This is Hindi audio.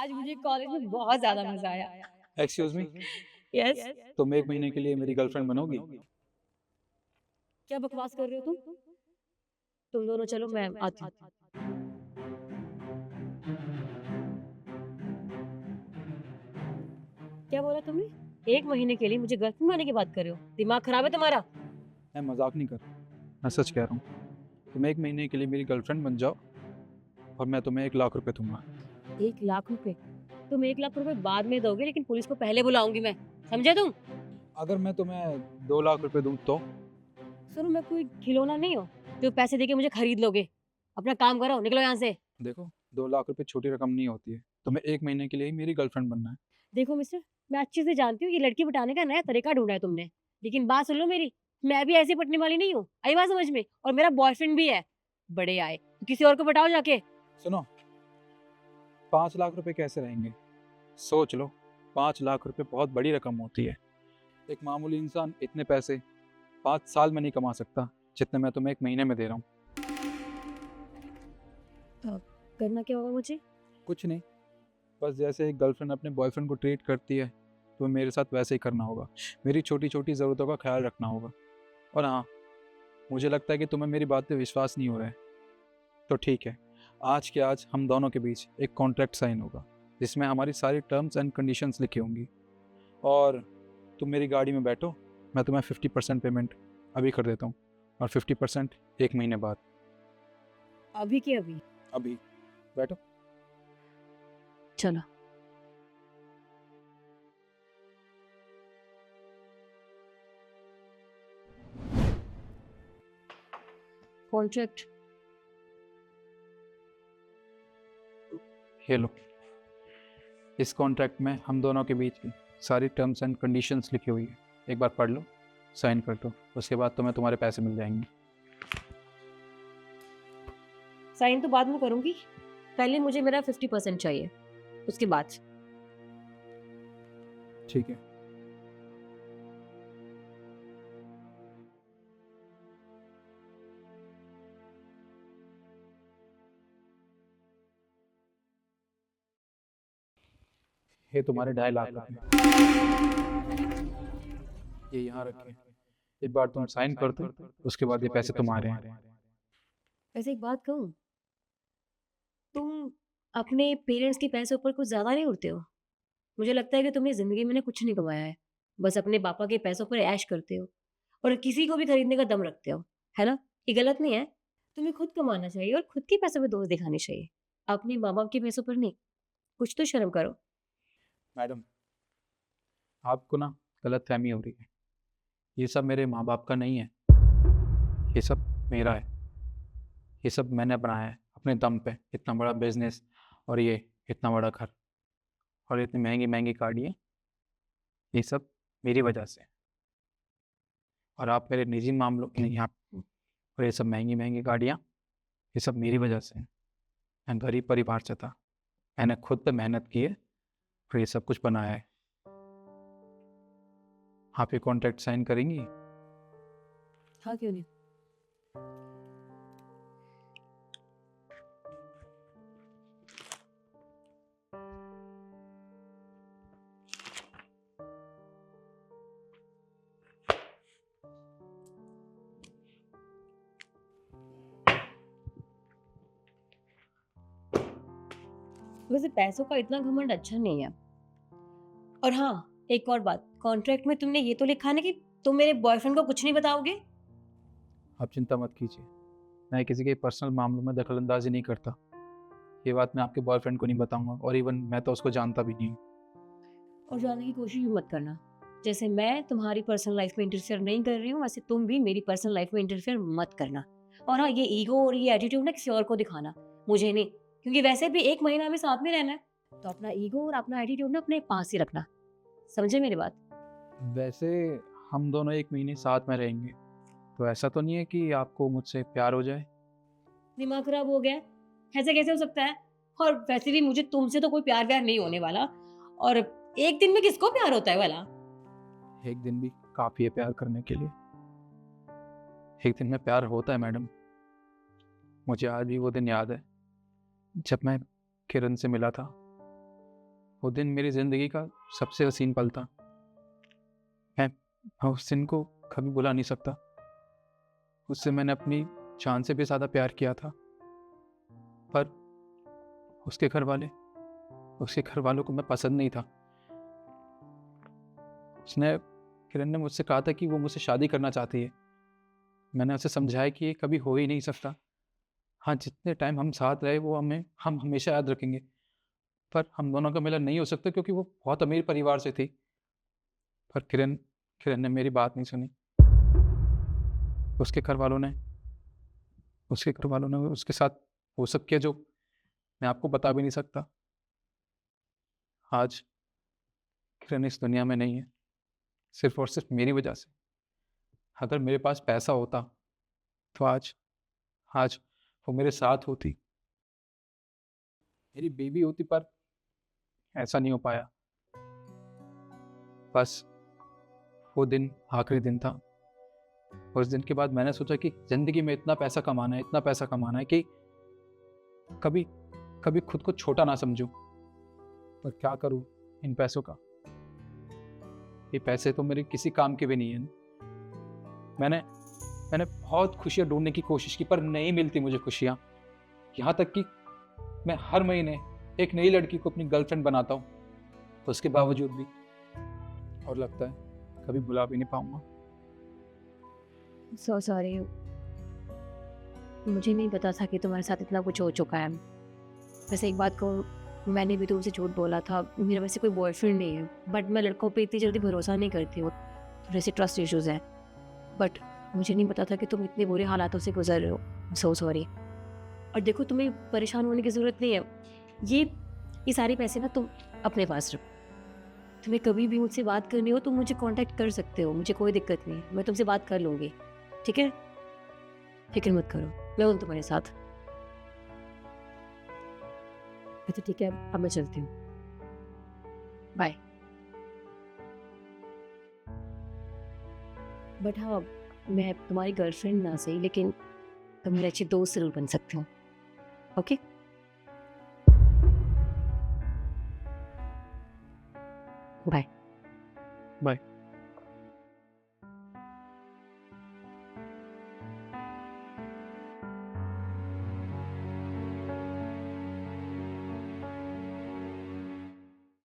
आज मुझे कॉलेज में बहुत ज्यादा मजा आया। Excuse me, yes. तुम एक महीने के लिए मेरी गर्लफ्रेंड बनोगी? क्या बकवास कर रहे हो तुम? तुम दोनों चलो, मैं आती हूँ। क्या बोला तुमने? 1 महीने के लिए मुझे गर्लफ्रेंड बनाने की बात कर रहे हो? दिमाग खराब है तुम्हारा? मैं मजाक नहीं कर रहा, मैं सच कह रहा हूँ। तुम एक महीने के लिए मेरी गर्लफ्रेंड बन जाओ और मैं तुम्हें 1 लाख रुपए दूंगा। 1 लाख रुपए? तुम 1 लाख रुपए बाद में दोगे, लेकिन पुलिस को पहले बुलाऊंगी मैं। समझे तुम? अगर मैं तुम्हें 2 लाख रुपए दूँ तो? सुनो, मैं कोई खिलौना नहीं हूँ जो पैसे देके मुझे खरीद लोगे। अपना काम करो, निकलो यहाँ से। देखो, 2 लाख रुपए छोटी रकम नहीं होती है। तुम्हें एक महीने के लिए ही मेरी गर्लफ्रेंड बनना है। देखो मिस्टर, मैं अच्छे से जानती हूँ ये लड़की पटाने का नया तरीका ढूंढा है तुमने, लेकिन बात सुन लो मेरी। मैं भी ऐसी पटने वाली नहीं हूँ, आई बात समझ में? और मेरा बॉयफ्रेंड भी है। बड़े आए तो किसी और को पटाओ जाके। सुनो, 5 लाख रुपए कैसे रहेंगे? सोच लो, 5 लाख रुपए बहुत बड़ी रकम होती है। एक मामूली इंसान इतने पैसे 5 साल में नहीं कमा सकता जितने मैं तुम्हें एक महीने में दे रहा हूँ। करना क्या होगा मुझे? कुछ नहीं, बस जैसे एक गर्लफ्रेंड अपने बॉयफ्रेंड को ट्रीट करती है, तो मेरे साथ वैसे ही करना होगा। मेरी छोटी छोटी ज़रूरतों का ख्याल रखना होगा। और हाँ, मुझे लगता है कि तुम्हें मेरी बात पे विश्वास नहीं हो रहा है, तो ठीक है, आज के आज हम दोनों के बीच एक कॉन्ट्रैक्ट साइन होगा जिसमें हमारी सारी टर्म्स एंड कंडीशंस लिखी होंगी। और तुम मेरी गाड़ी में बैठो, मैं तुम्हें 50% पेमेंट अभी कर देता हूँ और 50% एक महीने बाद। अभी के अभी? अभी बैठो। चलो। कॉन्ट्रैक्ट? ये लो, इस कॉन्ट्रैक्ट में हम दोनों के बीच की सारी टर्म्स एंड कंडीशंस लिखी हुई है। एक बार पढ़ लो, साइन कर दो, उसके बाद तुम्हें तुम्हारे पैसे मिल जाएंगे। साइन तो बाद में करूंगी, पहले मुझे मेरा 50% चाहिए, उसके बाद। ठीक है। ये तुम्हारे 2.5 लाख रुपए, ये यहाँ रखे। एक बार तुम साइन कर दो, उसके बाद ये पैसे तुम्हारे हैं। वैसे एक बात कहूँ, तुम अपने पेरेंट्स के पैसे ऊपर कुछ ज्यादा नहीं उड़ते हो? मुझे लगता है कि तुमने जिंदगी में कुछ नहीं कमाया है, बस अपने पापा के पैसों पर ऐश करते हो और किसी को भी खरीदने का दम रखते हो, है ना? ये गलत नहीं है। तुम्हें खुद कमाना चाहिए और खुद के पैसों पे दोस्त दिखाने चाहिए, अपने माँ बाप के पैसों पर नहीं। कुछ तो शर्म करो। मैडम, आपको ना गलत फहमी हो रही है। ये सब मेरे माँ बाप का नहीं है, ये सब मेरा है। ये सब मैंने बनाया है अपने दम पे। इतना बड़ा बिजनेस, और ये इतना बड़ा घर, और इतनी महंगी महंगी गाड़ियाँ, ये सब मेरी वजह से। और आप मेरे निजी मामलों में यहाँ, और ये सब महंगी महंगी गाड़ियाँ, ये सब मेरी वजह से। मैं गरीब परिवार से था, मैंने खुद पे मेहनत की है और ये सब कुछ बनाया है। आप ये कॉन्ट्रैक्ट साइन करेंगी? हाँ, क्यों नहीं। वैसे पैसों का इतना घमंड अच्छा नहीं है। और हाँ, एक और बात, कॉन्ट्रैक्ट में तुमने ये तो लिखा है ना कि तुम मेरे बॉयफ्रेंड को कुछ नहीं बताओगे? आप चिंता मत कीजिए, मैं किसी के पर्सनल मामलों में दखल अंदाजी नहीं करता। ये बात मैं आपके बॉयफ्रेंड को नहीं बताऊंगा, और इवन मैं तो उसको जानता भी नहीं हूँ। और जानने की कोशिश भी मत करना। जैसे मैं तुम्हारी पर्सनल लाइफ में इंटरफेयर नहीं कर रही हूँ, वैसे तुम भी मेरी पर्सनल लाइफ में इंटरफेयर मत करना। और हाँ, ये ईगो और ये एटीट्यूड ना किसी और को दिखाना, मुझे नहीं। क्योंकि वैसे भी 1 महीना हमें साथ में रहना है, तो अपना ईगो और अपना एटीट्यूड ना अपने पास ही रखना। समझे मेरी बात? वैसे हम दोनों एक महीने साथ में रहेंगे, तो ऐसा तो नहीं है कि आपको मुझसे प्यार हो जाए? दिमाग खराब हो गया है? ऐसे कैसे हो सकता है? और वैसे भी मुझे तुमसे तो कोई प्यार व्यार नहीं होने वाला। और एक दिन में किसको प्यार होता है वाला? एक दिन भी काफ़ी है प्यार करने के लिए। एक दिन में प्यार होता है मैडम। मुझे आज भी वो दिन याद है जब मैं किरण से मिला था, वो दिन मेरी ज़िंदगी का सबसे हसीन पल था। मैं उस दिन को कभी भुला नहीं सकता। उससे मैंने अपनी जान से भी ज़्यादा प्यार किया था। पर उसके घर वालों को मैं पसंद नहीं था। किरण ने मुझसे कहा था कि वो मुझसे शादी करना चाहती है। मैंने उसे समझाया कि ये कभी हो ही नहीं सकता। हाँ, जितने टाइम हम साथ रहे वो हम हमेशा याद रखेंगे। पर हम दोनों का मिलन नहीं हो सकता क्योंकि वो बहुत अमीर परिवार से थी। पर किरण किरण ने मेरी बात नहीं सुनी। उसके घर वालों ने उसके साथ वो सब किया जो मैं आपको बता भी नहीं सकता। आज किरण इस दुनिया में नहीं है, सिर्फ़ और सिर्फ़ मेरी वजह से। अगर मेरे पास पैसा होता तो आज आज वो मेरे साथ होती, मेरी बेबी होती, पर ऐसा नहीं हो पाया। बस वो दिन आखिरी दिन था। उस दिन के बाद मैंने सोचा कि ज़िंदगी में इतना पैसा कमाना है कि कभी कभी खुद को छोटा ना समझूं। पर क्या करूं इन पैसों का? ये पैसे तो मेरे किसी काम के भी नहीं है। मैंने मैंने बहुत खुशियां ढूंढने की कोशिश की पर नहीं मिलती मुझे खुशियां। यहाँ तक कि मैं हर महीने एक नई लड़की को अपनी गर्लफ्रेंड बनाता हूँ, उसके बावजूद भी, और लगता है कभी भुला भी नहीं पाऊंगा। सो सॉरी, मुझे नहीं पता था कि तुम्हारे साथ इतना कुछ हो चुका है। वैसे एक बात कहूँ, मैंने भी तुमसे झूठ बोला था। मेरा वैसे कोई बॉयफ्रेंड नहीं है, बट मैं लड़कों पे इतनी जल्दी भरोसा नहीं करती हूँ। थोड़े से ट्रस्ट इश्यूज़ हैं। बट मुझे नहीं पता था कि तुम इतने बुरे हालातों से गुजर रहे हो। So sorry. और देखो, तुम्हें परेशान होने की ज़रूरत नहीं है। ये सारे पैसे ना तुम अपने पास रखो। तुम्हें कभी भी मुझसे बात करनी हो तुम मुझे कांटेक्ट कर सकते हो, मुझे कोई दिक्कत नहीं है। मैं तुमसे बात कर लूँगी, ठीक है? फिक्र मत करो, मैं हूँ तुम्हारे साथ। अच्छा ठीक है, अब मैं चलती हूँ। बाय। बट हाँ, मैं तुम्हारी गर्लफ्रेंड ना सही, लेकिन तुम मेरे अच्छे दोस्त ज़रूर बन सकते हो। ओके? बाय। बाय।